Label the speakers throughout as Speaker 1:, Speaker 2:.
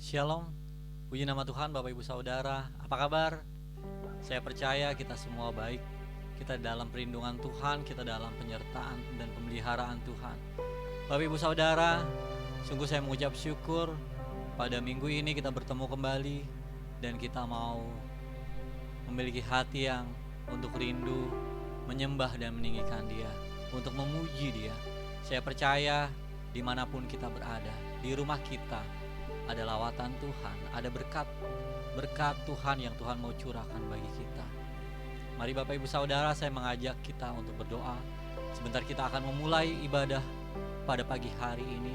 Speaker 1: Shalom, puji nama Tuhan Bapak Ibu Saudara. Apa kabar? Saya percaya kita semua baik. Kita dalam perlindungan Tuhan, kita dalam penyertaan dan pemeliharaan Tuhan. Bapak Ibu Saudara, sungguh saya mengucap syukur pada minggu ini kita bertemu kembali. Dan kita mau memiliki hati yang untuk rindu, menyembah dan meninggikan Dia, untuk memuji Dia. Saya percaya dimanapun kita berada, di rumah kita ada lawatan Tuhan, ada berkat Tuhan yang Tuhan mau curahkan bagi kita. Mari Bapak Ibu Saudara, saya mengajak kita untuk berdoa. Sebentar kita akan memulai ibadah pada pagi hari ini.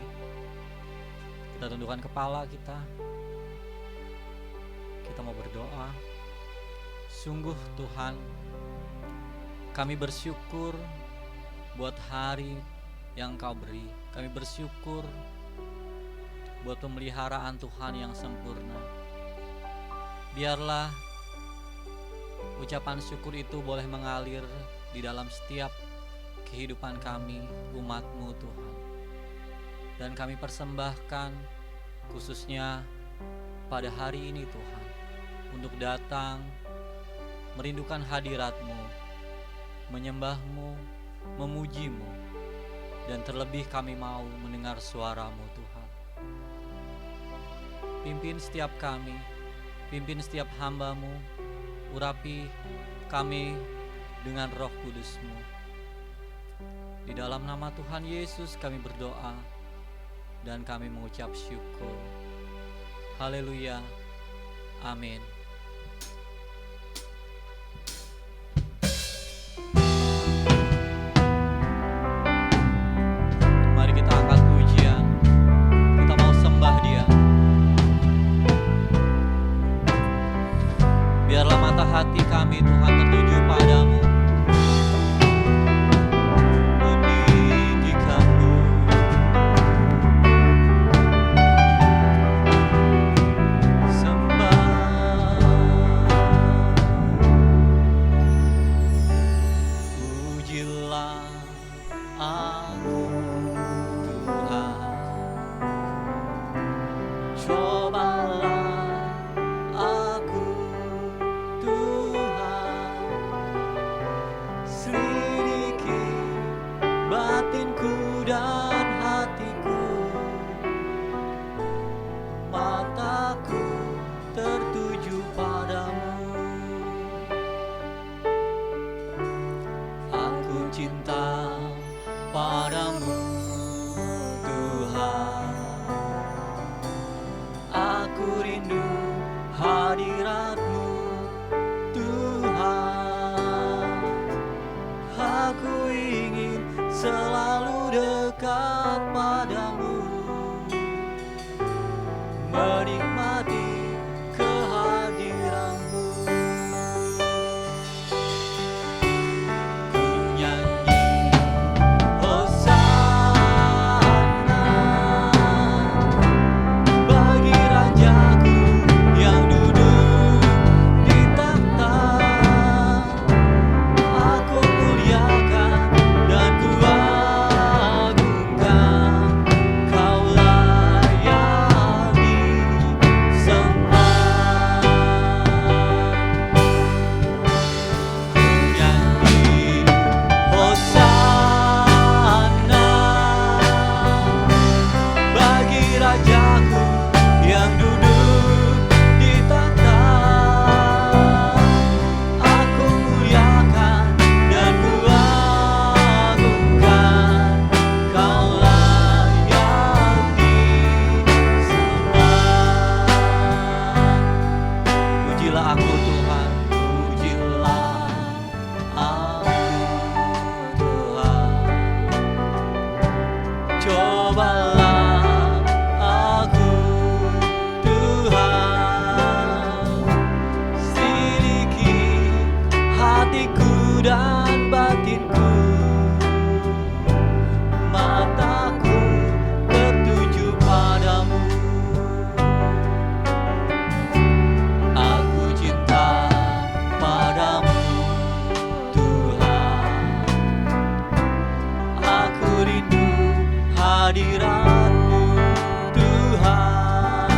Speaker 1: Kita tundukkan kepala kita. Kita mau berdoa. Sungguh Tuhan, kami bersyukur buat hari yang Kau beri. Kami bersyukur buat pemeliharaan Tuhan yang sempurna. Biarlah ucapan syukur itu boleh mengalir di dalam setiap kehidupan kami, umat-Mu Tuhan. Dan kami persembahkan khususnya pada hari ini Tuhan, untuk datang merindukan hadirat-Mu, menyembah-Mu, memuji-Mu, dan terlebih kami mau mendengar suara-Mu Tuhan. Pimpin setiap kami, pimpin setiap hamba-Mu, urapi kami dengan Roh Kudus-Mu. Di dalam nama Tuhan Yesus kami berdoa dan kami mengucap syukur. Haleluya, amin. Mari kita angkat pujian, kita mau sembah Dia. Biarlah mata hati kami Tuhan tertuju padamu, meninggikan-Mu. Sembah, pujilah Aku Tuhan. Cobalah Aku Tuhan, selidiki batinku dan hatiku. Mataku tertuju padamu. Aku cinta padamu Tuhan. Aku rindu hadirat-Mu Tuhan. Aku ingin selalu dekat padamu, menikmati kehadiran-Mu. Ku nyanyi Hosana bagi Rajaku yang duduk di takhta. Aku muliakan dan ku agungkan, Kau layak disembah. Ku nyanyi Hosana bagi Rajaku yang duduk di takhta. Aku muliakan dan ku agungkan, Kau layak disembah. Pujilah Aku Tuhan, pujilah Aku Tuhan. Cobalah Aku Tuhan, selidiki hatiku dan batinku. Mataku tertuju padamu. Aku cinta padamu Tuhan. Aku rindu hadirat-Mu Tuhan.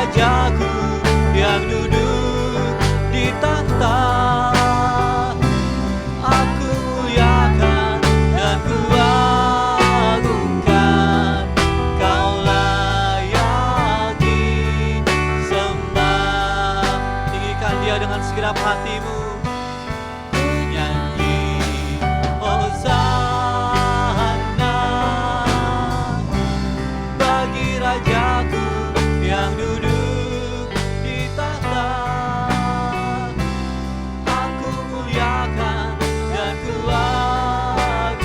Speaker 1: Rajaku yang duduk di tahta. Aku muliakan dan kuagungkan, Kau layak disembah. Tinggikan Dia dengan segenap hatimu. Rajaku yang duduk di tahta. Aku muliakan dan kuagungkan,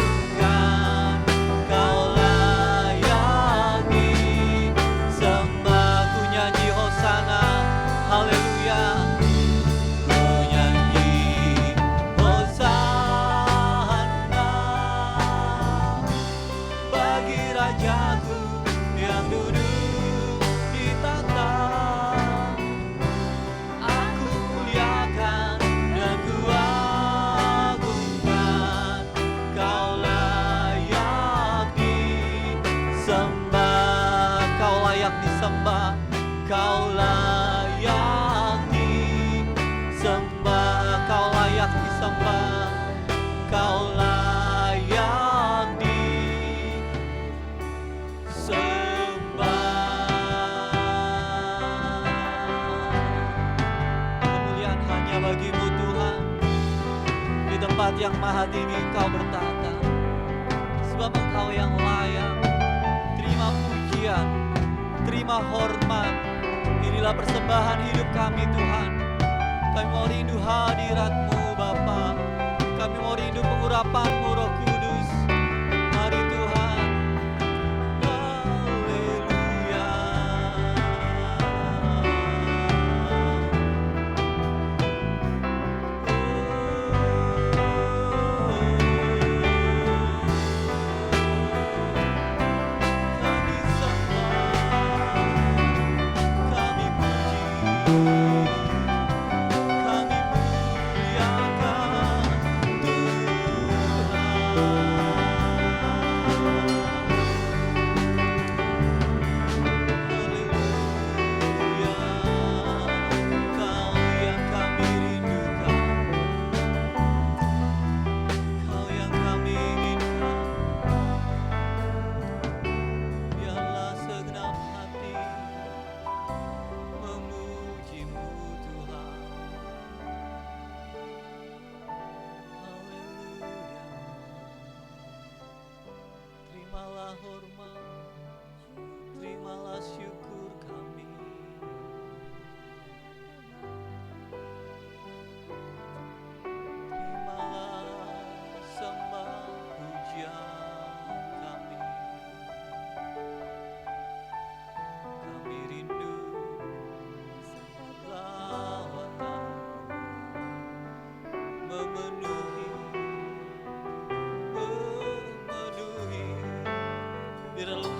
Speaker 1: Kau layak disembah. Ku nyanyi hosana, haleluya. Ku nyanyi hosana bagi Rajaku yang duduk di tahta. Aku muliakan dan kuagungkan, Kau layak disembah. Kau layak disembah. Kau layak disembah. Kau layak disembah. Kau layak disembah. Kemuliaan hanya bagi-Mu Tuhan. Di tempat yang maha tinggi Engkau bertata, sebab Engkau yang layak. Terima pujian, terima hormat. Inilah persembahan hidup kami Tuhan. Kami mau rindu hadirat-Mu Bapa. Kami mau rindu pengurapan-Mu Roh Kudus. Mari Tuhan. Haleluya. Kami sembah, kami puji, kami muliakan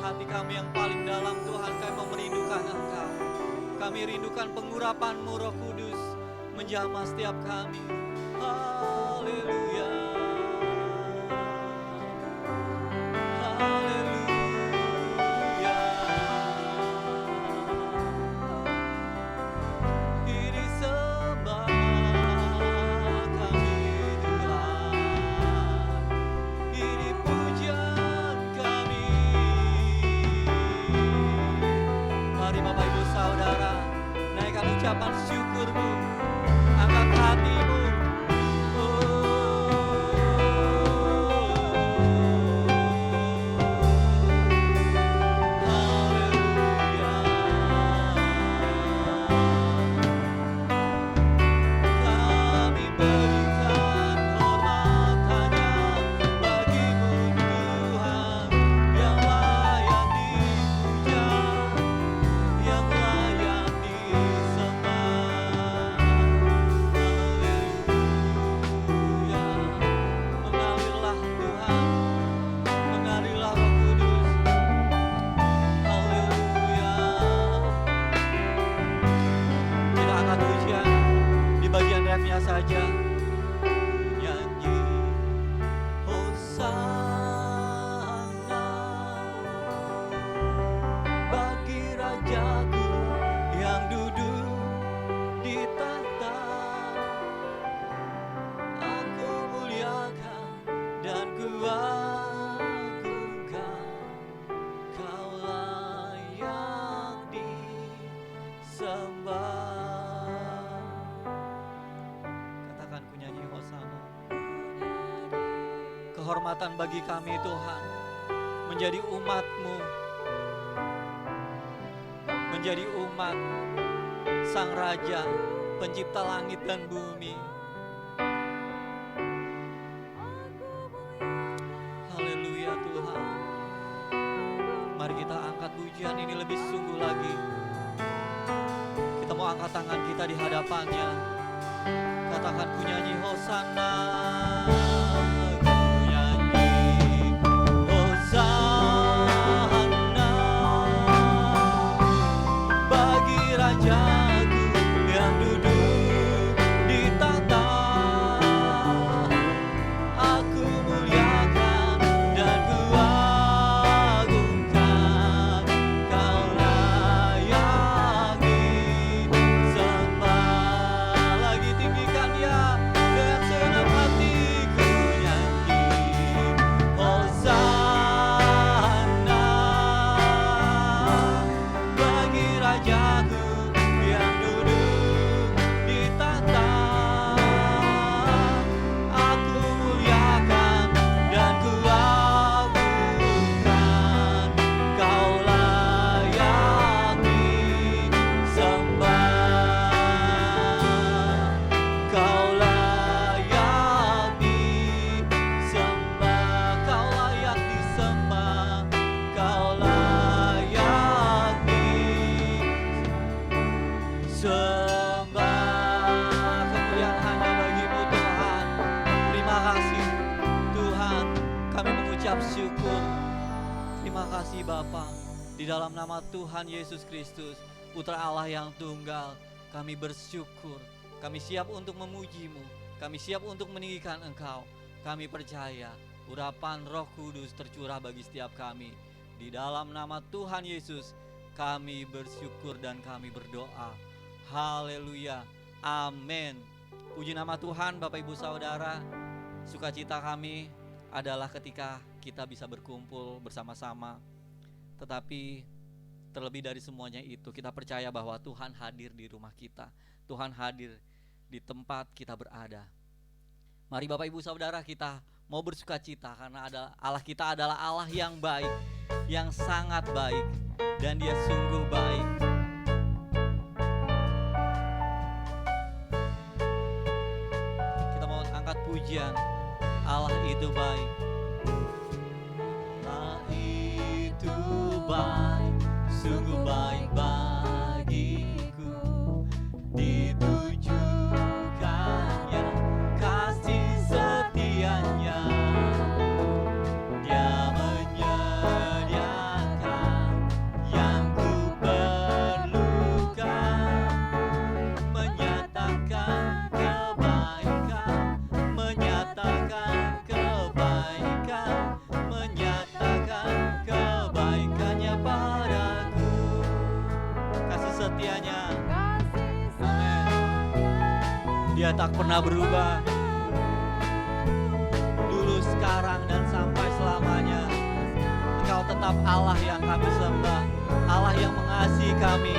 Speaker 1: hati kami yang paling dalam Tuhan, kami mau merindukan Engkau. Kami rindukan pengurapan-Mu Roh Kudus menjamah setiap kami. Haleluya. Haleluya. Ini sembah kami Tuhan. Ini pujian kami. Mari Bapak Ibu Saudara, naikkan ucapan syukur-Mu, angkat hati-Mu. Haleluya. kehormatan bagi kami Tuhan, menjadi umat-Mu, menjadi umat Sang Raja, Pencipta langit dan bumi. Haleluya Tuhan. Mari kita angkat pujian ini lebih sungguh lagi. Kita mau angkat tangan kita di hadapannya. Katakan, ku nyanyi Hosana, ku nyanyi Hosana bagi Rajaku yang duduk di tahta. Aku muliakan dan ku agungkan, Kau layak disembah. Lagi tinggikan dia dengan segenap hatiku, nyanyi Hosana bagi Rajaku yang duduk di tahta. Aku muliakan dan ku agungkan, Kau layak disembah. Kau layak disembah. Kau layak disembah. Kau layak disembah. Kemuliaan hanya bagi-Mu Tuhan. Terima kasih Tuhan, kami mengucap syukur. Terima kasih Bapa. Di dalam nama Tuhan Yesus Kristus, Putra Allah yang tunggal, kami bersyukur. Kami siap untuk memuji-Mu. Kami siap untuk meninggikan Engkau. Kami percaya urapan Roh Kudus tercurah bagi setiap kami. Di dalam nama Tuhan Yesus, kami bersyukur dan kami berdoa. Haleluya. Amin. Puji nama Tuhan Bapak Ibu Saudara. Sukacita kami adalah ketika kita bisa berkumpul bersama-sama. Tetapi terlebih dari semuanya itu, kita percaya bahwa Tuhan hadir di rumah kita. Tuhan hadir di tempat kita berada. Mari Bapak Ibu Saudara, kita mau bersukacita karena Allah kita adalah Allah yang baik, yang sangat baik, dan Dia sungguh baik. Kita mau angkat pujian, Allah itu baik. Allah itu baik, sungguh baik bagiku. Ditujukannya kasih setianya, Dia menyediakan yang ku perlukan, menyatakan kebaikan, menyatakan kebaikan, menyatakan kebaikannya padaku. Kasih setianya, Dia tak pernah berubah. Dulu, sekarang, dan sampai selamanya. Engkau tetap Allah yang kami sembah, Allah yang mengasihi kami.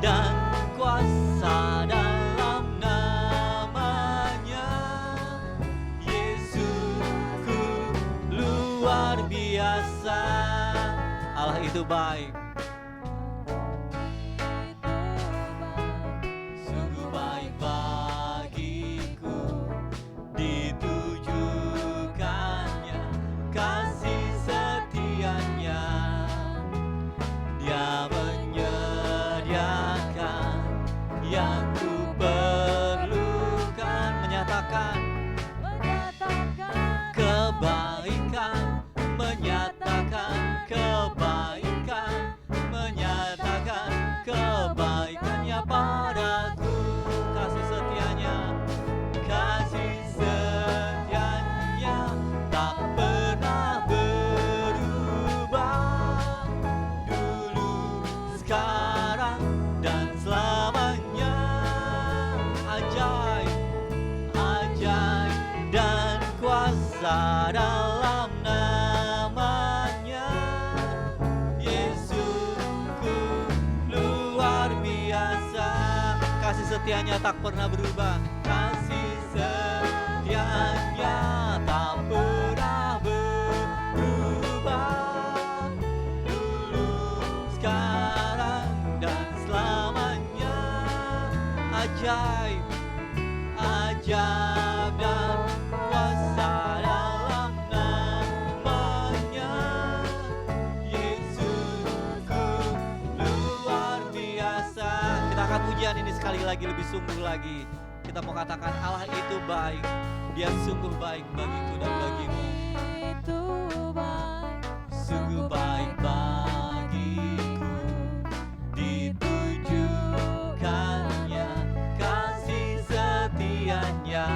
Speaker 1: Dan kuasa dalam namanya, Yesusku luar biasa. Allah itu baik. Kebaikannya padaku, kasih setianya tak pernah berubah. Dulu, sekarang, dan selamanya. Ajaib, ajaib, dan kuasa dalam namanya. Yesusku luar biasa. Kasih setianya tak pernah berubah. Kasih setianya ajaib, ajaib dan kuasa dalam namanya. Yesusku luar biasa. Kita angkat pujian ini sekali lagi, lebih sungguh lagi. Kita mau katakan Allah itu baik, Dia sungguh baik bagiku dan bagimu. Sungguh baik bagiku, ditujukannya kasih setianya.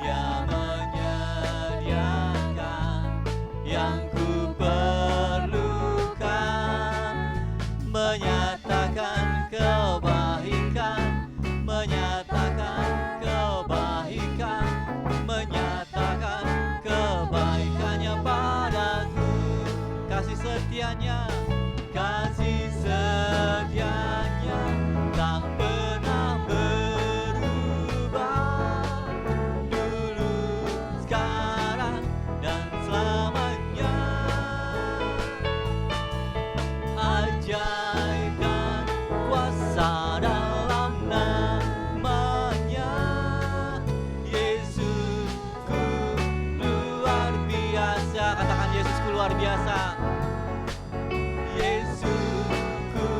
Speaker 1: Dia menyediakan yang ku perlukan, menyatakan kebaikan, menyatakan kebaikan, menyatakan kebaikannya padaku. Kasih setianya, kasih setianya tak pernah berubah, dulu, sekarang, dan selamanya. Ajaib dan kuasa dalam namanya. Yesusku luar biasa. Katakan Yesusku luar biasa. Yesusku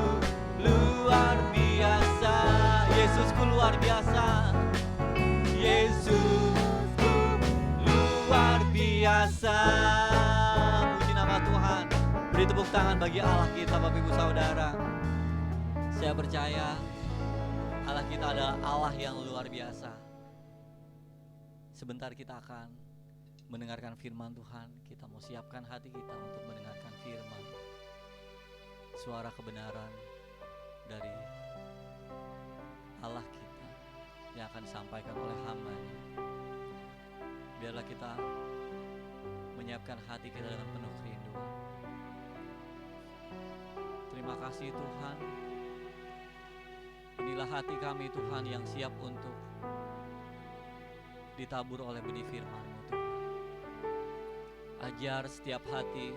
Speaker 1: luar biasa. Yesusku luar biasa. Yesusku luar biasa. Puji nama Tuhan. Beri tepuk tangan bagi Allah kita, Bapak Ibu Saudara. Saya percaya Allah kita adalah Allah yang luar biasa. Sebentar kita akan mendengarkan firman Tuhan. Kita mau siapkan hati kita untuk mendengarkan firman, suara kebenaran dari Allah kita yang akan disampaikan oleh hamba-Nya. Biarlah kita menyiapkan hati kita dengan penuh kerinduan. Terima kasih Tuhan. Inilah hati kami Tuhan yang siap untuk ditabur oleh benih firman-Mu Tuhan. Ajar setiap hati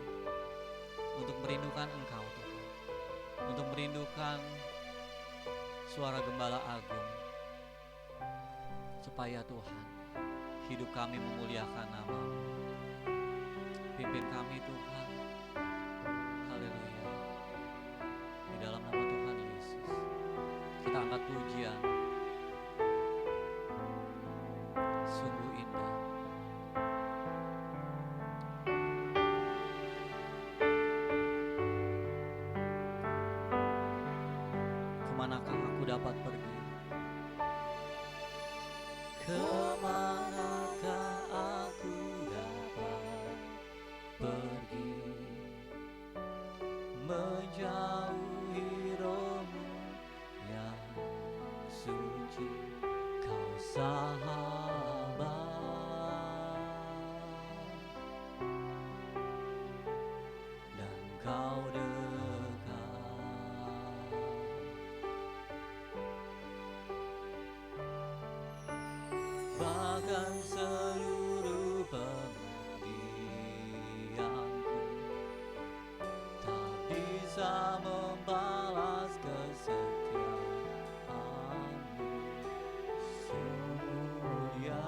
Speaker 1: untuk merindukan Engkau Tuhan, untuk merindukan suara Gembala Agung, supaya Tuhan hidup kami memuliakan nama-Mu. Pimpin kami Tuhan. Haleluya. Di dalam nama Tuhan Yesus kita angkat pujian. Sungguh indah. Kemanakah aku dapat pergi? Kemanakah aku dapat pergi? Menjauhi roh-Mu yang suci, Kau sahabat. Dan Kau dekat. Bahkan seluruh pengabdianku tak bisa membalas kesetiaan-Mu. Mulia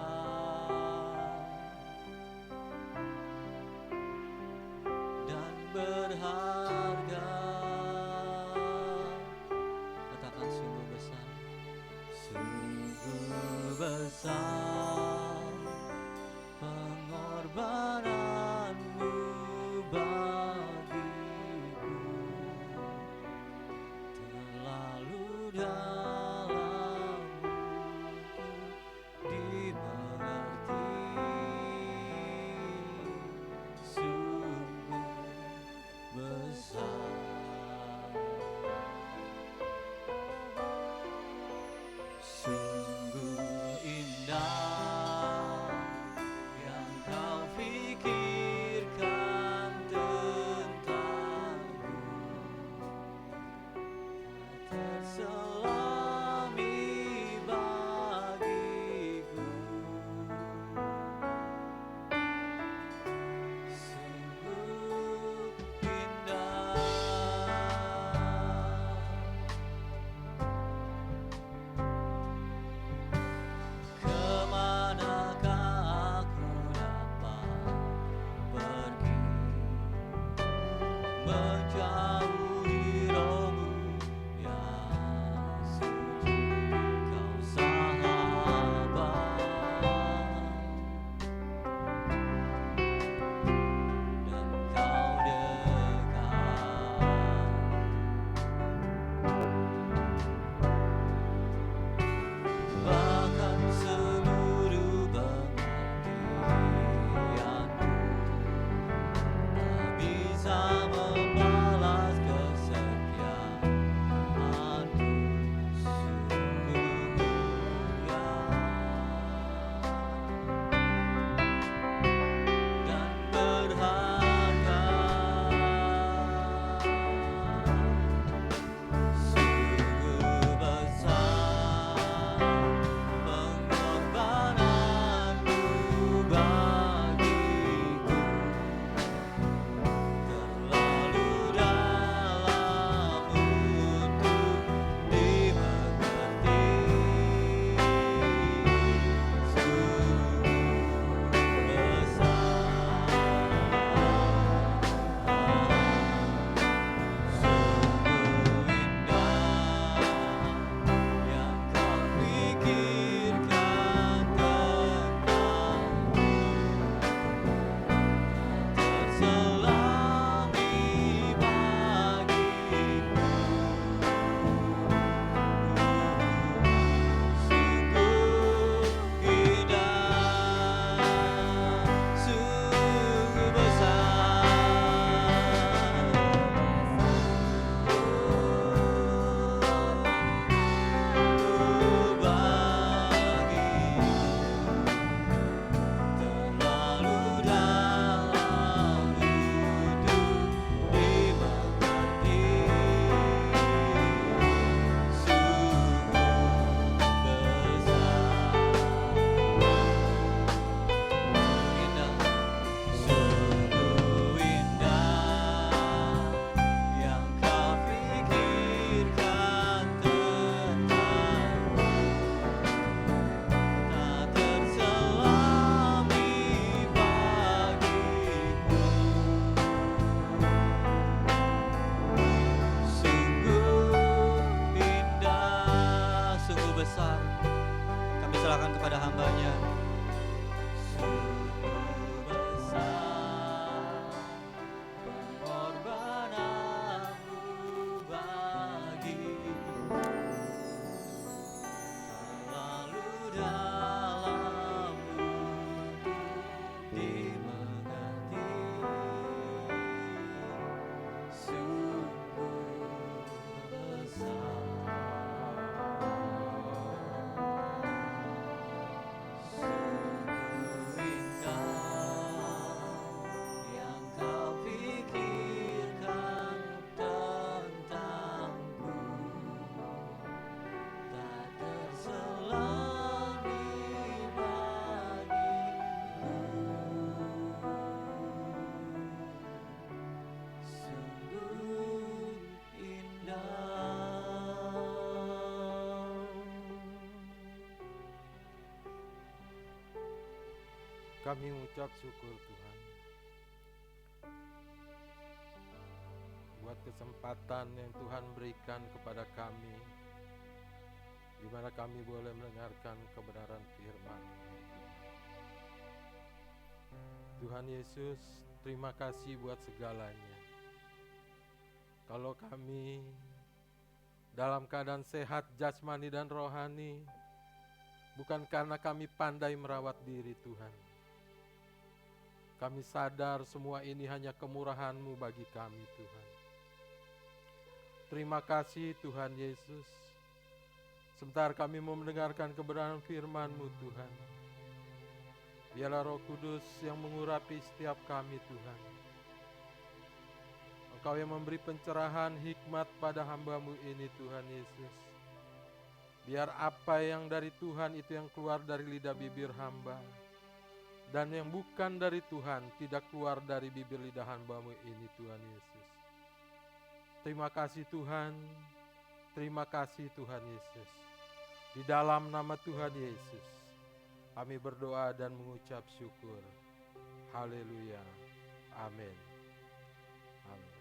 Speaker 1: dan berharga. Katakan sungguh besar, sungguh besar pengorbanan-Mu bagiku, terlalu dalam dimengerti. Sungguh besar. Sungguh indah yang Kau pikirkan tentangku, tak tersela
Speaker 2: Kami mengucap syukur Tuhan buat kesempatan yang Tuhan berikan kepada kami, di mana kami boleh mendengarkan kebenaran firman. Tuhan Yesus, terima kasih buat segalanya. Kalau kami dalam keadaan sehat jasmani dan rohani, bukan karena kami pandai merawat diri Tuhan. Kami sadar semua ini hanya kemurahan-Mu bagi kami Tuhan. Terima kasih Tuhan Yesus. Sebentar kami mau mendengarkan kebenaran firman-Mu Tuhan. Biarlah Roh Kudus yang mengurapi setiap kami Tuhan. Engkau yang memberi pencerahan hikmat pada hamba-Mu ini Tuhan Yesus. Biar apa yang dari Tuhan itu yang keluar dari lidah bibir hamba, dan yang bukan dari Tuhan tidak keluar dari bibir lidah hamba-Mu ini Tuhan Yesus. Terima kasih Tuhan, terima kasih Tuhan Yesus. Di dalam nama Tuhan Yesus, kami berdoa dan mengucap syukur. Haleluya, amin. Amin.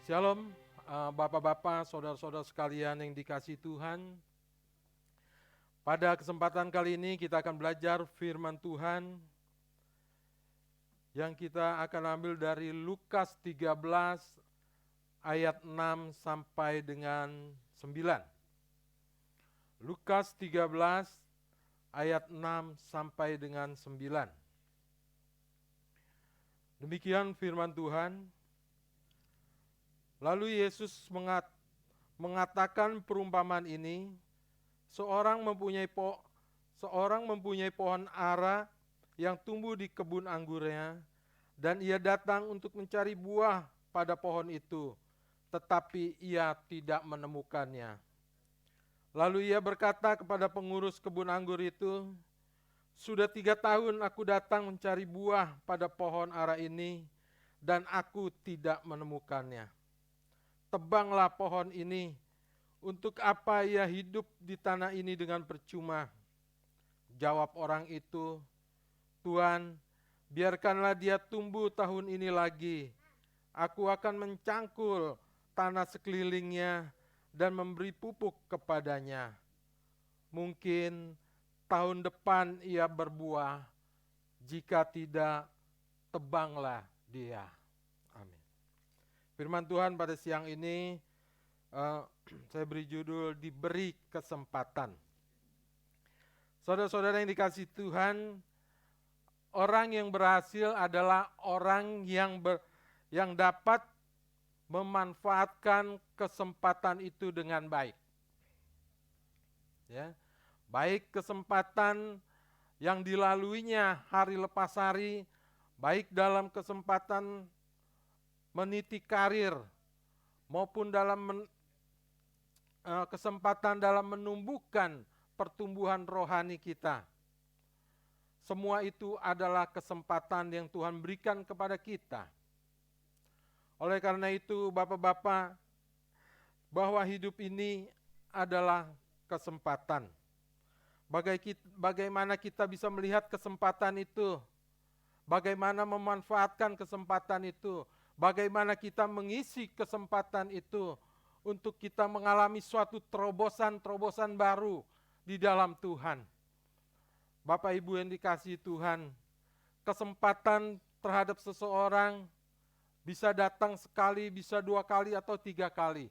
Speaker 2: Shalom, Bapak-bapak, saudara-saudara sekalian yang dikasihi Tuhan. Pada kesempatan kali ini kita akan belajar firman Tuhan yang kita akan ambil dari Lukas 13 ayat 6 sampai dengan 9. Lukas 13 ayat 6 sampai dengan 9. Demikian firman Tuhan. Lalu Yesus mengatakan perumpamaan ini, seorang mempunyai pohon ara yang tumbuh di kebun anggurnya, dan ia datang untuk mencari buah pada pohon itu, tetapi ia tidak menemukannya. Lalu ia berkata kepada pengurus kebun anggur itu, sudah 3 tahun aku datang mencari buah pada pohon ara ini, dan aku tidak menemukannya. Tebanglah pohon ini, untuk apa ia hidup di tanah ini dengan percuma? Jawab orang itu, Tuhan, biarkanlah dia tumbuh tahun ini lagi. Aku akan mencangkul tanah sekelilingnya dan memberi pupuk kepadanya. Mungkin tahun depan ia berbuah, jika tidak, tebanglah dia. Amin. Firman Tuhan pada siang ini saya beri judul diberi kesempatan. Saudara-saudara yang dikasihi Tuhan, orang yang berhasil adalah orang yang dapat memanfaatkan kesempatan itu dengan baik. Ya, baik kesempatan yang dilaluinya hari lepas hari, baik dalam kesempatan meniti karir maupun dalam kesempatan dalam menumbuhkan pertumbuhan rohani kita. Semua itu adalah kesempatan yang Tuhan berikan kepada kita. Oleh karena itu, Bapak-bapak, bahwa hidup ini adalah kesempatan. Bagaimana kita bisa melihat kesempatan itu? Bagaimana memanfaatkan kesempatan itu? Bagaimana kita mengisi kesempatan itu untuk kita mengalami suatu terobosan-terobosan baru di dalam Tuhan. Bapak Ibu yang dikasihi Tuhan, kesempatan terhadap seseorang bisa datang sekali, bisa 2 kali atau 3 kali.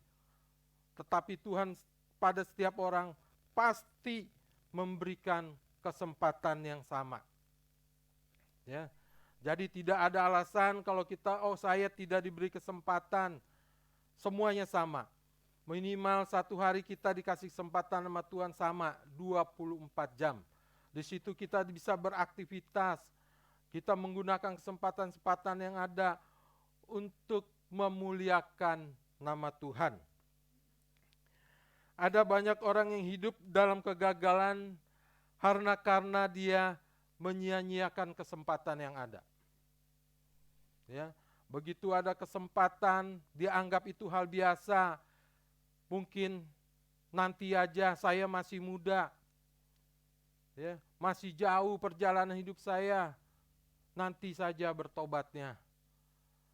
Speaker 2: Tetapi Tuhan pada setiap orang pasti memberikan kesempatan yang sama. Ya. Jadi tidak ada alasan kalau kita, saya tidak diberi kesempatan. Semuanya sama. Minimal 1 hari kita dikasih kesempatan sama Tuhan sama, 24 jam. Di situ kita bisa beraktivitas, kita menggunakan kesempatan-kesempatan yang ada untuk memuliakan nama Tuhan. Ada banyak orang yang hidup dalam kegagalan karena dia menyia-nyiakan kesempatan yang ada. Ya, begitu ada kesempatan, dianggap itu hal biasa. Mungkin nanti aja, saya masih muda. Ya, masih jauh perjalanan hidup saya. nanti saja bertobatnya.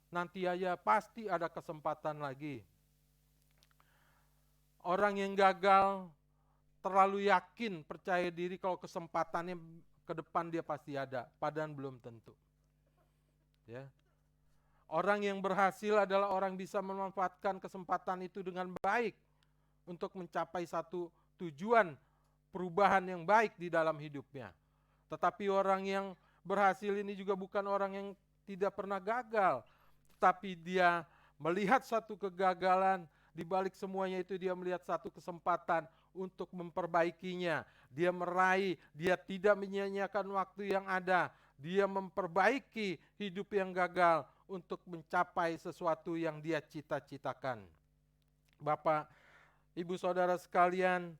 Speaker 2: Nanti aja pasti ada kesempatan lagi. Orang yang gagal terlalu yakin, percaya diri kalau kesempatannya ke depan dia pasti ada, padahal belum tentu. Ya. Orang yang berhasil adalah orang bisa memanfaatkan kesempatan itu dengan baik untuk mencapai satu tujuan perubahan yang baik di dalam hidupnya. Tetapi orang yang berhasil ini juga bukan orang yang tidak pernah gagal, tetapi dia melihat satu kegagalan, di balik semuanya itu dia melihat satu kesempatan untuk memperbaikinya. Dia meraih, dia tidak menyia-nyiakan waktu yang ada. Dia memperbaiki hidup yang gagal untuk mencapai sesuatu yang dia cita-citakan. Bapak, Ibu Saudara sekalian,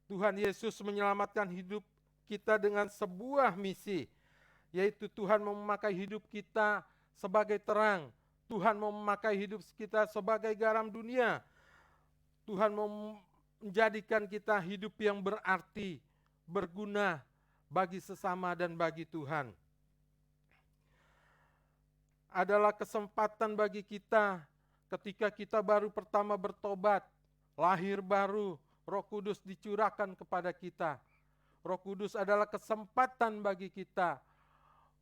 Speaker 2: Tuhan Yesus menyelamatkan hidup kita dengan sebuah misi, yaitu Tuhan mau memakai hidup kita sebagai terang. Tuhan mau memakai hidup kita sebagai garam dunia. Tuhan mau menjadikan kita hidup yang berarti, berguna bagi sesama dan bagi Tuhan. Adalah kesempatan bagi kita ketika kita baru pertama bertobat, lahir baru, Roh Kudus dicurahkan kepada kita. Roh Kudus adalah kesempatan bagi kita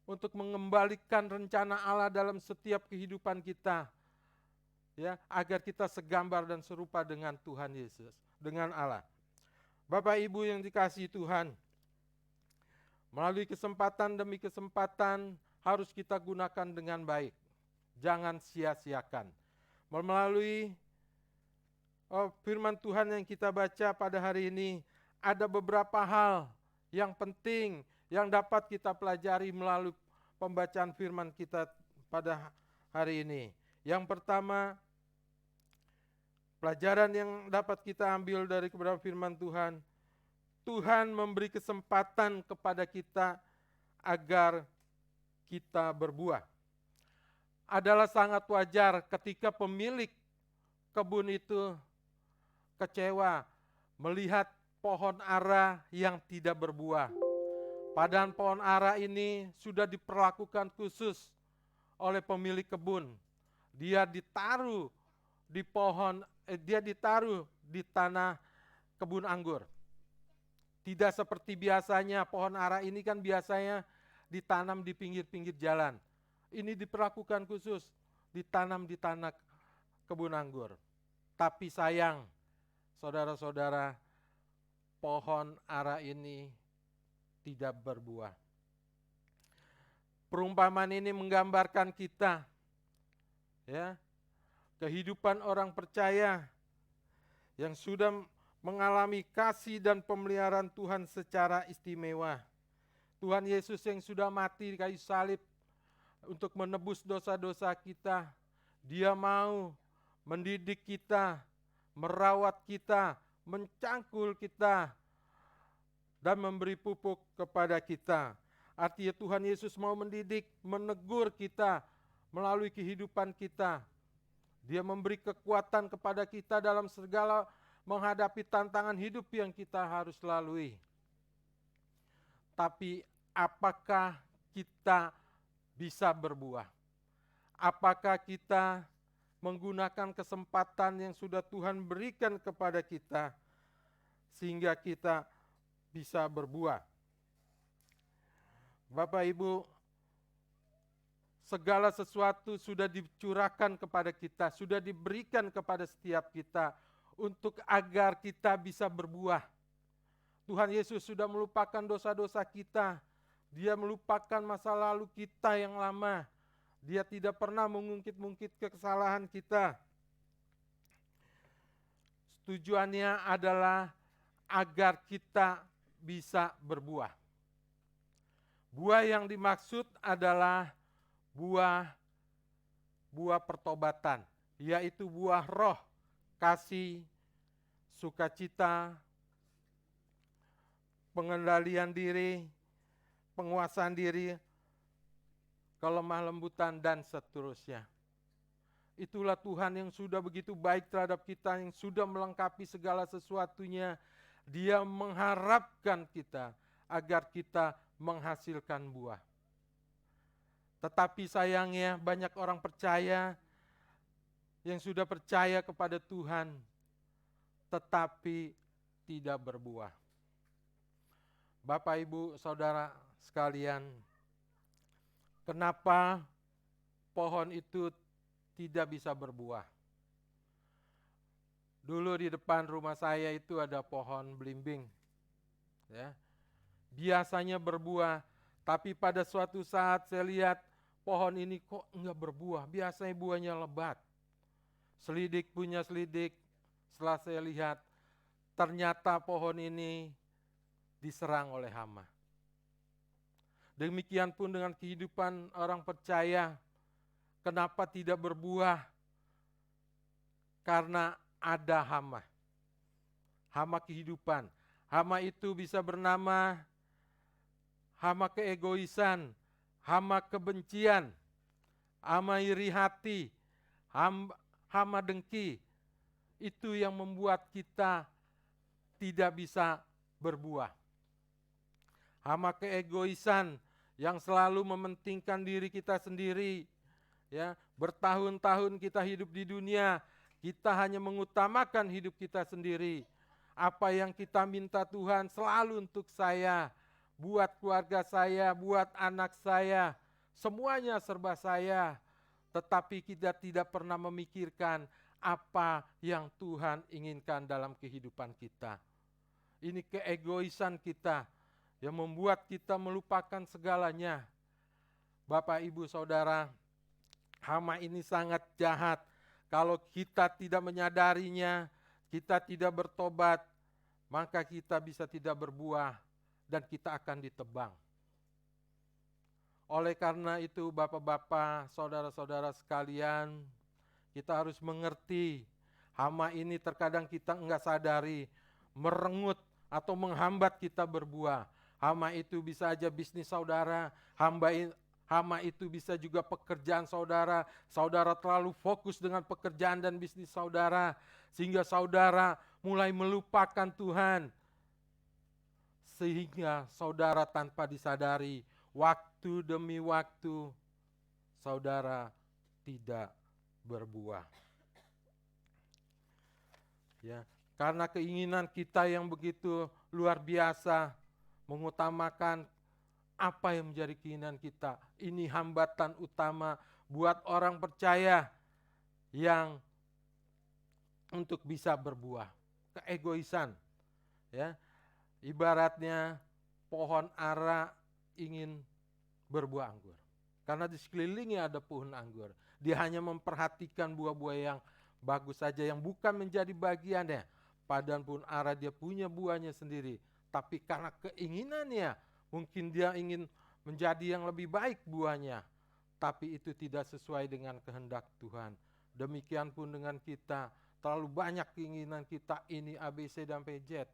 Speaker 2: untuk mengembalikan rencana Allah dalam setiap kehidupan kita, ya, agar kita segambar dan serupa dengan Tuhan Yesus, dengan Allah. Bapak Ibu yang dikasihi Tuhan, melalui kesempatan demi kesempatan harus kita gunakan dengan baik. Jangan sia-siakan. Melalui firman Tuhan yang kita baca pada hari ini, ada beberapa hal yang penting yang dapat kita pelajari melalui pembacaan firman kita pada hari ini. Yang pertama, pelajaran yang dapat kita ambil dari kebenaran firman Tuhan, Tuhan memberi kesempatan kepada kita agar kita berbuah. Adalah sangat wajar ketika pemilik kebun itu kecewa melihat pohon ara yang tidak berbuah. Padahal pohon ara ini sudah diperlakukan khusus oleh pemilik kebun. Dia ditaruh di tanah kebun anggur. Tidak seperti biasanya, pohon ara ini kan biasanya ditanam di pinggir-pinggir jalan. Ini diperlakukan khusus, ditanam di tanah kebun anggur. Tapi sayang, saudara-saudara, pohon ara ini tidak berbuah. Perumpamaan ini menggambarkan kita, ya, kehidupan orang percaya yang sudah mengalami kasih dan pemeliharaan Tuhan secara istimewa. Tuhan Yesus yang sudah mati di kayu salib untuk menebus dosa-dosa kita, Dia mau mendidik kita, merawat kita, mencangkul kita, dan memberi pupuk kepada kita. Artinya Tuhan Yesus mau mendidik, menegur kita melalui kehidupan kita. Dia memberi kekuatan kepada kita dalam segala menghadapi tantangan hidup yang kita harus lalui. Tapi apakah kita bisa berbuah? Apakah kita menggunakan kesempatan yang sudah Tuhan berikan kepada kita sehingga kita bisa berbuah? Bapak Ibu, segala sesuatu sudah dicurahkan kepada kita, sudah diberikan kepada setiap kita untuk agar kita bisa berbuah. Tuhan Yesus sudah melupakan dosa-dosa kita. Dia melupakan masa lalu kita yang lama. Dia tidak pernah mengungkit-ungkit kesalahan kita. Tujuannya adalah agar kita bisa berbuah. Buah yang dimaksud adalah buah pertobatan, yaitu buah roh, kasih, sukacita, pengendalian diri, penguasaan diri, kelemah lembutan, dan seterusnya. Itulah Tuhan yang sudah begitu baik terhadap kita, yang sudah melengkapi segala sesuatunya. Dia mengharapkan kita agar kita menghasilkan buah. Tetapi sayangnya banyak orang percaya yang sudah percaya kepada Tuhan, tetapi tidak berbuah. Bapak, Ibu, Saudara sekalian, kenapa pohon itu tidak bisa berbuah? Dulu di depan rumah saya itu ada pohon belimbing, ya. Biasanya berbuah, tapi pada suatu saat saya lihat pohon ini kok enggak berbuah. Biasanya buahnya lebat. Selidik punya selidik, setelah saya lihat ternyata pohon ini diserang oleh hama. Demikian pun dengan kehidupan orang percaya, kenapa tidak berbuah? Karena ada hama. Hama kehidupan. Hama itu bisa bernama hama keegoisan, hama kebencian, hama iri hati, hama dengki. Itu yang membuat kita tidak bisa berbuah. Hama keegoisan yang selalu mementingkan diri kita sendiri. Ya, bertahun-tahun kita hidup di dunia, kita hanya mengutamakan hidup kita sendiri. Apa yang kita minta Tuhan selalu untuk saya, buat keluarga saya, buat anak saya, semuanya serba saya. Tetapi kita tidak pernah memikirkan apa yang Tuhan inginkan dalam kehidupan kita. Ini keegoisan kita yang membuat kita melupakan segalanya. Bapak, Ibu, Saudara, hama ini sangat jahat. Kalau kita tidak menyadarinya, kita tidak bertobat, maka kita bisa tidak berbuah dan kita akan ditebang. Oleh karena itu Bapak-bapak, saudara-saudara sekalian, kita harus mengerti hama ini terkadang kita enggak sadari, merenggut atau menghambat kita berbuah. Hama itu bisa aja bisnis saudara, hama itu bisa juga pekerjaan saudara. Saudara terlalu fokus dengan pekerjaan dan bisnis saudara, sehingga saudara mulai melupakan Tuhan. Sehingga saudara tanpa disadari, waktu demi waktu, saudara tidak berbuah. Ya, karena keinginan kita yang begitu luar biasa, mengutamakan apa yang menjadi keinginan kita. Ini hambatan utama buat orang percaya yang untuk bisa berbuah. Keegoisan. Ya. Ibaratnya pohon ara ingin berbuah anggur. Karena di sekelilingnya ada pohon anggur. Dia hanya memperhatikan buah-buah yang bagus saja, yang bukan menjadi bagiannya. Padahal pohon ara dia punya buahnya sendiri. Tapi karena keinginannya, mungkin dia ingin menjadi yang lebih baik buahnya. Tapi itu tidak sesuai dengan kehendak Tuhan. Demikian pun dengan kita. Terlalu banyak keinginan kita, ini A, B, C, dan PZ.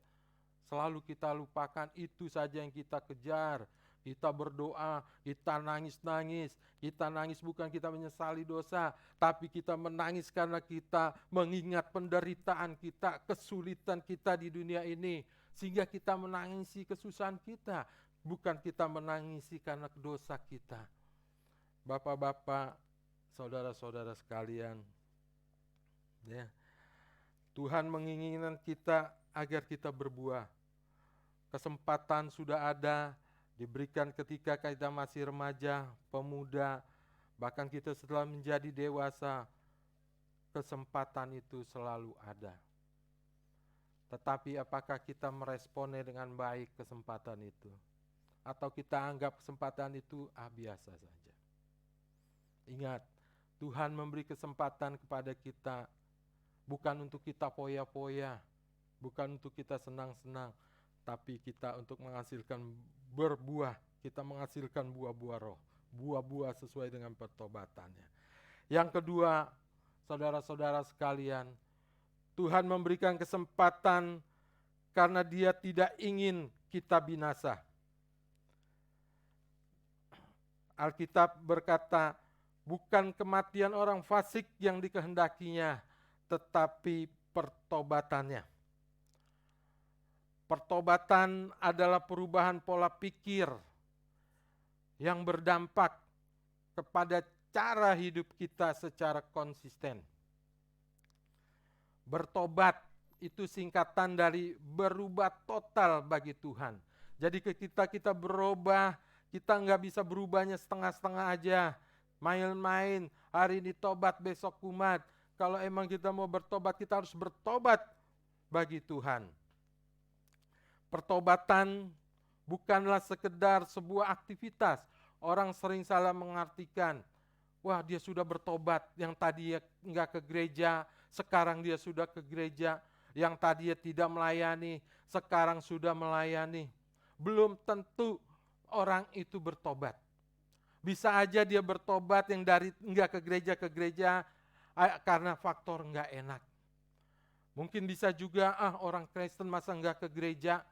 Speaker 2: Selalu kita lupakan, itu saja yang kita kejar. Kita berdoa, kita nangis-nangis. Kita nangis bukan kita menyesali dosa, tapi kita menangis karena kita mengingat penderitaan kita, kesulitan kita di dunia ini. Sehingga kita menangisi kesusahan kita, bukan kita menangisi karena dosa kita. Bapak-bapak, saudara-saudara sekalian, ya, Tuhan menginginkan kita agar kita berbuah. Kesempatan sudah ada, diberikan ketika kita masih remaja, pemuda, bahkan kita setelah menjadi dewasa, kesempatan itu selalu ada. Tetapi apakah kita meresponnya dengan baik kesempatan itu? Atau kita anggap kesempatan itu biasa saja? Ingat, Tuhan memberi kesempatan kepada kita bukan untuk kita poya-poya, bukan untuk kita senang-senang, tapi kita untuk menghasilkan berbuah, kita menghasilkan buah-buah roh, buah-buah sesuai dengan pertobatannya. Yang kedua, saudara-saudara sekalian, Tuhan memberikan kesempatan karena Dia tidak ingin kita binasa. Alkitab berkata, bukan kematian orang fasik yang dikehendakinya, tetapi pertobatannya. Pertobatan adalah perubahan pola pikir yang berdampak kepada cara hidup kita secara konsisten. Bertobat itu singkatan dari berubah total bagi Tuhan. Jadi kita berubah, kita nggak bisa berubahnya setengah-setengah aja. Main-main, hari ini tobat, besok kumat. Kalau emang kita mau bertobat, kita harus bertobat bagi Tuhan. Pertobatan bukanlah sekedar sebuah aktivitas. Orang sering salah mengartikan, wah dia sudah bertobat, yang tadi nggak ke gereja, sekarang dia sudah ke gereja. Yang tadi tidak melayani, sekarang sudah melayani. Belum tentu orang itu bertobat. Bisa aja dia bertobat yang dari nggak ke gereja karena faktor nggak enak. Mungkin bisa juga orang Kristen masa nggak ke gereja,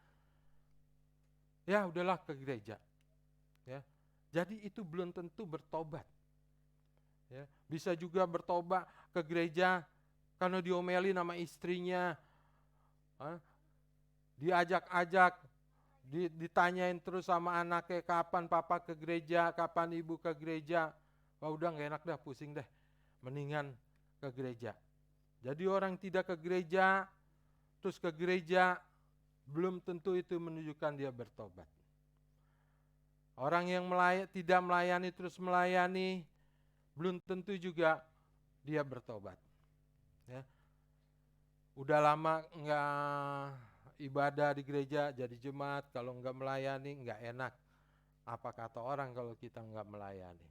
Speaker 2: ya udahlah ke gereja. Ya, jadi itu belum tentu bertobat. Ya, bisa juga bertobat ke gereja karena diomeli nama istrinya, diajak-ajak, ditanyain terus sama anaknya kapan papa ke gereja, kapan ibu ke gereja. Wah udah gak enak dah, pusing deh, mendingan ke gereja. Jadi orang tidak ke gereja, terus ke gereja, belum tentu itu menunjukkan dia bertobat. Orang yang tidak melayani terus melayani, belum tentu juga dia bertobat. Ya. Udah lama enggak ibadah di gereja, jadi jemaat, kalau enggak melayani enggak enak. Apa kata orang kalau kita enggak melayani?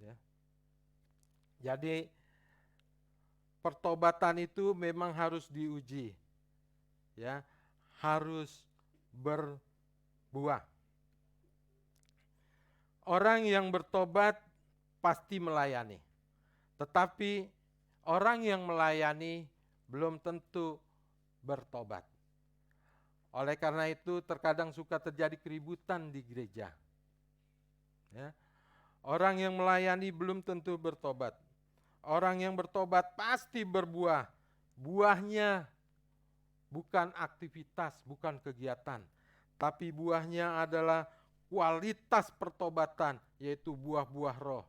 Speaker 2: Ya. Jadi pertobatan itu memang harus diuji. Ya, harus berbuah. Orang yang bertobat pasti melayani. Tetapi orang yang melayani belum tentu bertobat. Oleh karena itu terkadang suka terjadi keributan di gereja. Ya. Orang yang melayani belum tentu bertobat. Orang yang bertobat pasti berbuah. Buahnya bukan aktivitas, bukan kegiatan. Tapi buahnya adalah kualitas pertobatan, yaitu buah-buah roh.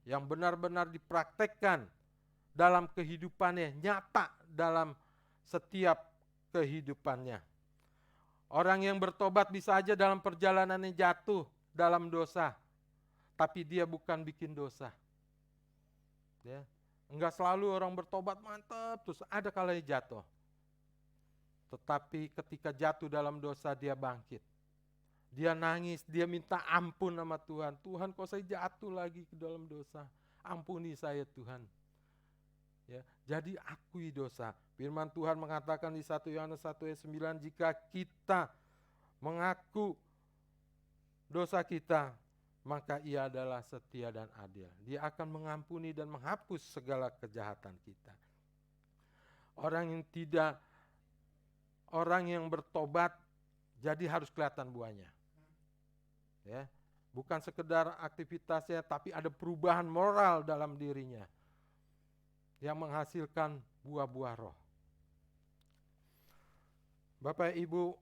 Speaker 2: Yang benar-benar dipraktekkan dalam kehidupannya, nyata dalam setiap kehidupannya. Orang yang bertobat bisa aja dalam perjalanannya jatuh dalam dosa, tapi dia bukan bikin dosa. Ya. Enggak selalu orang bertobat mantap, terus ada kalanya jatuh. Tetapi ketika jatuh dalam dosa dia bangkit. Dia nangis, dia minta ampun sama Tuhan. Tuhan kok saya jatuh lagi ke dalam dosa. Ampuni saya Tuhan. Ya, jadi akui dosa. Firman Tuhan mengatakan di 1 Yohanes 1 ayat 9, jika kita mengaku dosa kita, maka Ia adalah setia dan adil. Dia akan mengampuni dan menghapus segala kejahatan kita. Orang yang bertobat jadi harus kelihatan buahnya. Ya, bukan sekedar aktivitasnya, tapi ada perubahan moral dalam dirinya yang menghasilkan buah-buah roh. Bapak Ibu,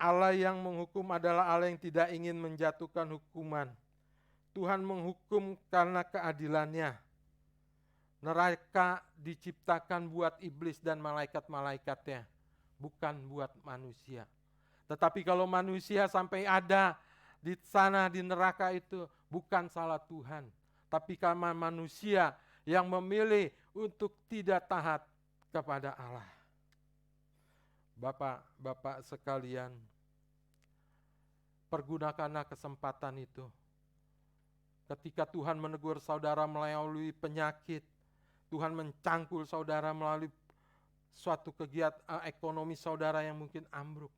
Speaker 2: Allah yang menghukum adalah Allah yang tidak ingin menjatuhkan hukuman. Tuhan menghukum karena keadilannya. Neraka diciptakan buat iblis dan malaikat-malaikatnya, bukan buat manusia. Tetapi kalau manusia sampai ada di sana di neraka itu bukan salah Tuhan, tapi karena manusia yang memilih untuk tidak taat kepada Allah. Bapak-bapak sekalian, pergunakanlah kesempatan itu. Ketika Tuhan menegur saudara melalui penyakit, Tuhan mencangkul saudara melalui suatu kegiatan ekonomi saudara yang mungkin ambruk.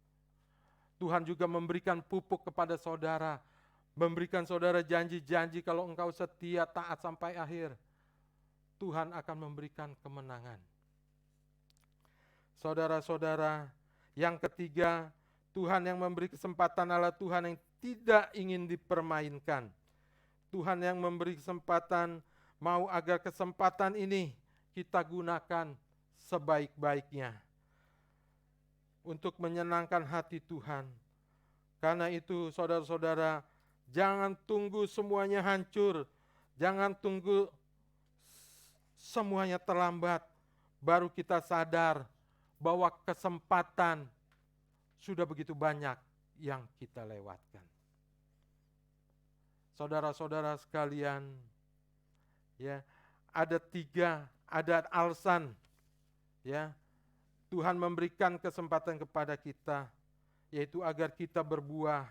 Speaker 2: Tuhan juga memberikan pupuk kepada saudara, memberikan saudara janji-janji kalau engkau setia taat sampai akhir, Tuhan akan memberikan kemenangan. Saudara-saudara, yang ketiga, Tuhan yang memberi kesempatan adalah Tuhan yang tidak ingin dipermainkan. Tuhan yang memberi kesempatan, mau agar kesempatan ini kita gunakan sebaik-baiknya untuk menyenangkan hati Tuhan. Karena itu saudara-saudara, Jangan tunggu semuanya hancur. Jangan tunggu semuanya terlambat baru kita sadar bahwa kesempatan sudah begitu banyak yang kita lewatkan. Saudara-saudara sekalian, ya, ada alasan, ya, Tuhan memberikan kesempatan kepada kita, yaitu agar kita berbuah.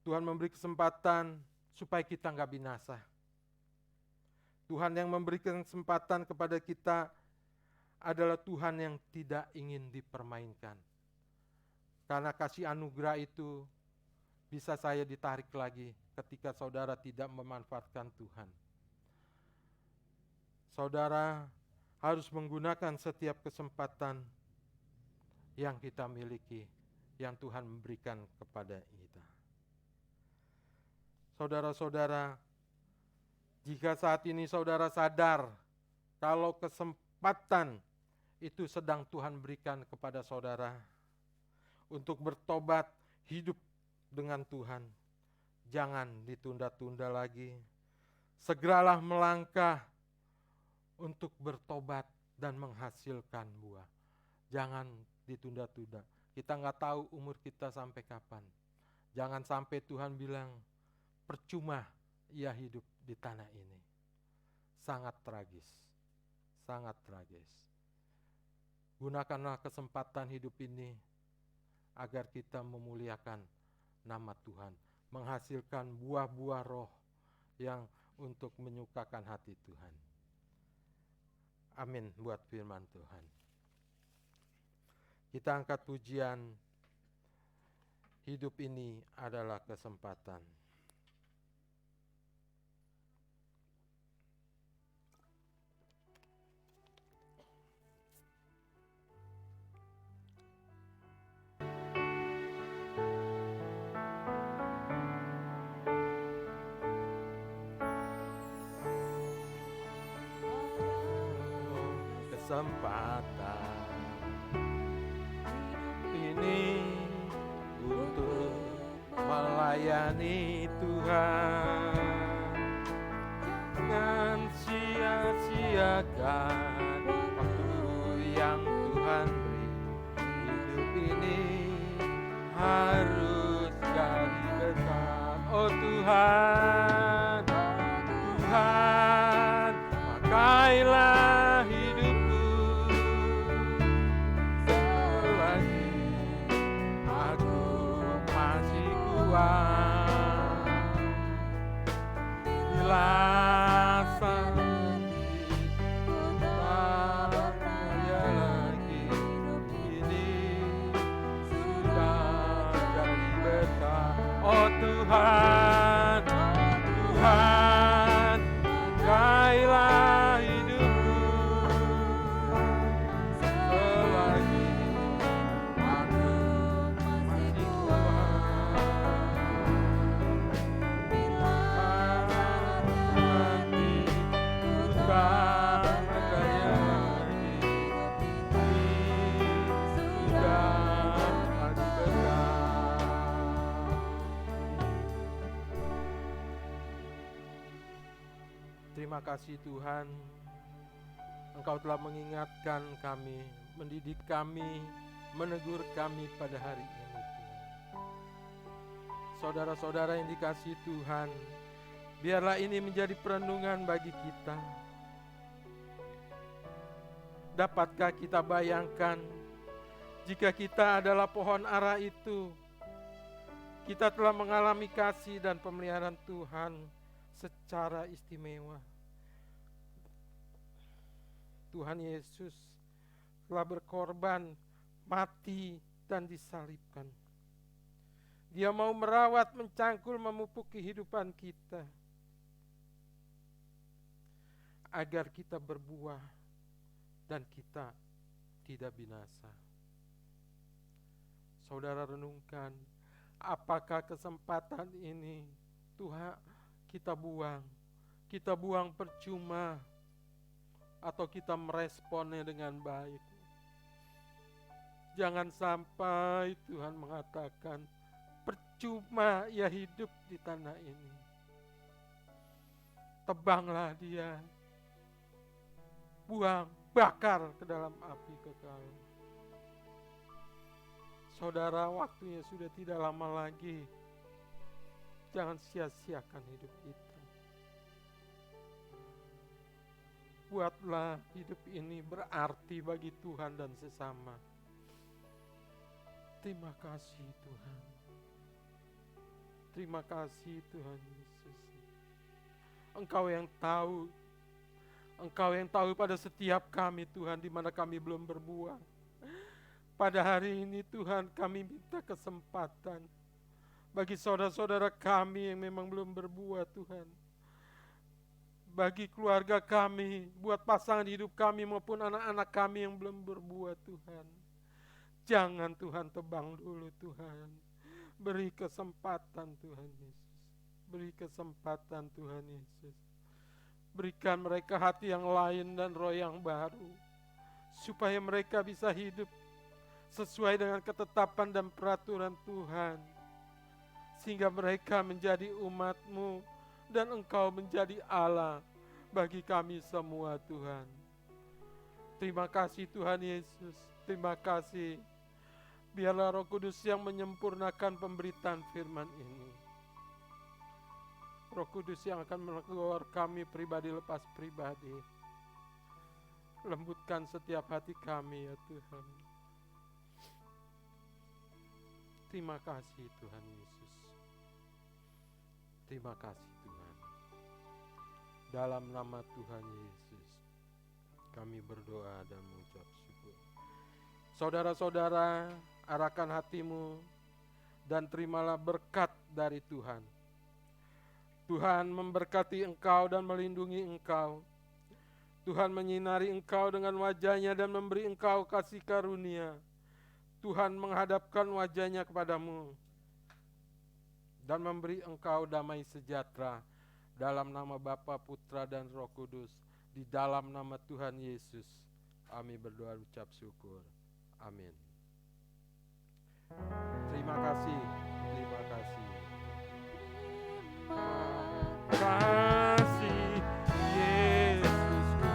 Speaker 2: Tuhan memberi kesempatan supaya kita nggak binasa. Tuhan yang memberikan kesempatan kepada kita adalah Tuhan yang tidak ingin dipermainkan. Karena kasih anugerah itu bisa saya ditarik lagi ketika saudara tidak memanfaatkan Tuhan. Saudara harus menggunakan setiap kesempatan yang kita miliki, yang Tuhan memberikan kepada kita. Saudara-saudara, jika saat ini saudara sadar kalau kesempatan itu sedang Tuhan berikan kepada saudara untuk bertobat, hidup dengan Tuhan, jangan ditunda-tunda lagi. Segeralah melangkah untuk bertobat dan menghasilkan buah. Jangan ditunda-tunda. Kita nggak tahu umur kita sampai kapan. Jangan sampai Tuhan bilang, percuma ia hidup di tanah ini. Sangat tragis. Sangat tragis. Gunakanlah kesempatan hidup ini agar kita memuliakan nama Tuhan, menghasilkan buah-buah roh yang untuk menyukakan hati Tuhan. Amin buat firman Tuhan. Kita angkat pujian, hidup ini adalah kesempatan. Kesempatan ini untuk melayani Tuhan, jangan sia-siakan waktu yang Tuhan beri. Hidup ini harus jadi besar. Oh Tuhan, Tuhan, pakailah hidupku selagi aku masih kuat. Bila sakit tak berdaya lagi, ini sudah jadi berkah. Oh Tuhan, Tuhan, pakailah hidupku selagi aku masih kuat. Bila hatiku tak berdaya lagi, ini sudah jadi berkah. Terima kasih Tuhan, Engkau telah mengingatkan kami, mendidik kami, menegur kami pada hari ini Tuhan. Saudara-saudara yang dikasihi Tuhan, biarlah ini menjadi perenungan bagi kita. Dapatkah kita bayangkan jika kita adalah pohon ara itu, kita telah mengalami kasih dan pemeliharaan Tuhan secara istimewa. Tuhan Yesus telah berkorban, mati, dan disalibkan. Dia mau merawat, mencangkul, memupuk kehidupan kita agar kita berbuah dan kita tidak binasa. Saudara renungkan, apakah kesempatan ini Tuhan kita buang percuma, atau kita meresponnya dengan baik. Jangan sampai Tuhan mengatakan, percuma ia hidup di tanah ini. Tebanglah dia, buang, bakar ke dalam api kekal. Saudara, waktunya sudah tidak lama lagi. Jangan sia-siakan hidup kita. Buatlah hidup ini berarti bagi Tuhan dan sesama. Terima kasih Tuhan. Terima kasih Tuhan Yesus. Engkau yang tahu. Engkau yang tahu pada setiap kami Tuhan, di mana kami belum berbuah. Pada hari ini Tuhan, kami minta kesempatan bagi saudara-saudara kami yang memang belum berbuah Tuhan. Bagi keluarga kami, buat pasangan hidup kami maupun anak-anak kami yang belum berbuah Tuhan. Jangan Tuhan tebang dulu Tuhan. Beri kesempatan Tuhan Yesus. Beri kesempatan Tuhan Yesus. Berikan mereka hati yang lain dan roh yang baru. Supaya mereka bisa hidup sesuai dengan ketetapan dan peraturan Tuhan. Sehingga mereka menjadi umat-Mu dan Engkau menjadi Allah bagi kami semua Tuhan. Terima kasih Tuhan Yesus. Terima kasih. Biarlah Roh Kudus yang menyempurnakan pemberitaan firman ini. Roh Kudus yang akan menegur kami pribadi lepas pribadi. Lembutkan setiap hati kami ya Tuhan. Terima kasih Tuhan Yesus. Terima kasih Tuhan. Dalam nama Tuhan Yesus, kami berdoa dan mengucap syukur. Saudara-saudara, arahkan hatimu dan terimalah berkat dari Tuhan. Tuhan memberkati engkau dan melindungi engkau. Tuhan menyinari engkau dengan wajah-Nya dan memberi engkau kasih karunia. Tuhan menghadapkan wajah-Nya kepadamu dan memberi engkau damai sejahtera. Dalam nama Bapa, Putra, dan Roh Kudus. Di dalam nama Tuhan Yesus, kami berdoa ucap syukur. Amin. Terima kasih. Terima kasih. Kasih Yesusku,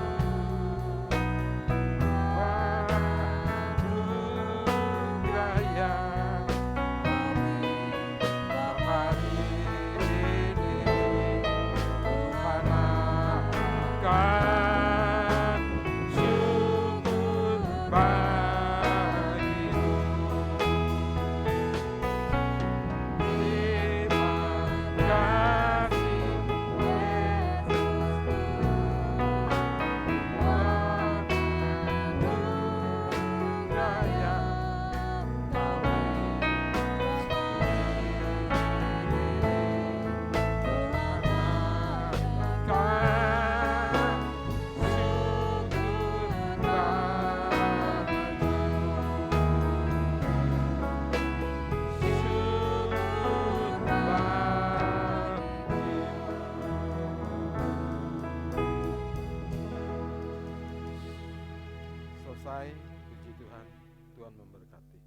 Speaker 2: anugerah yang hari ini Tuhan akan syukur bagimu. Selesai, puji Tuhan, Tuhan memberkati.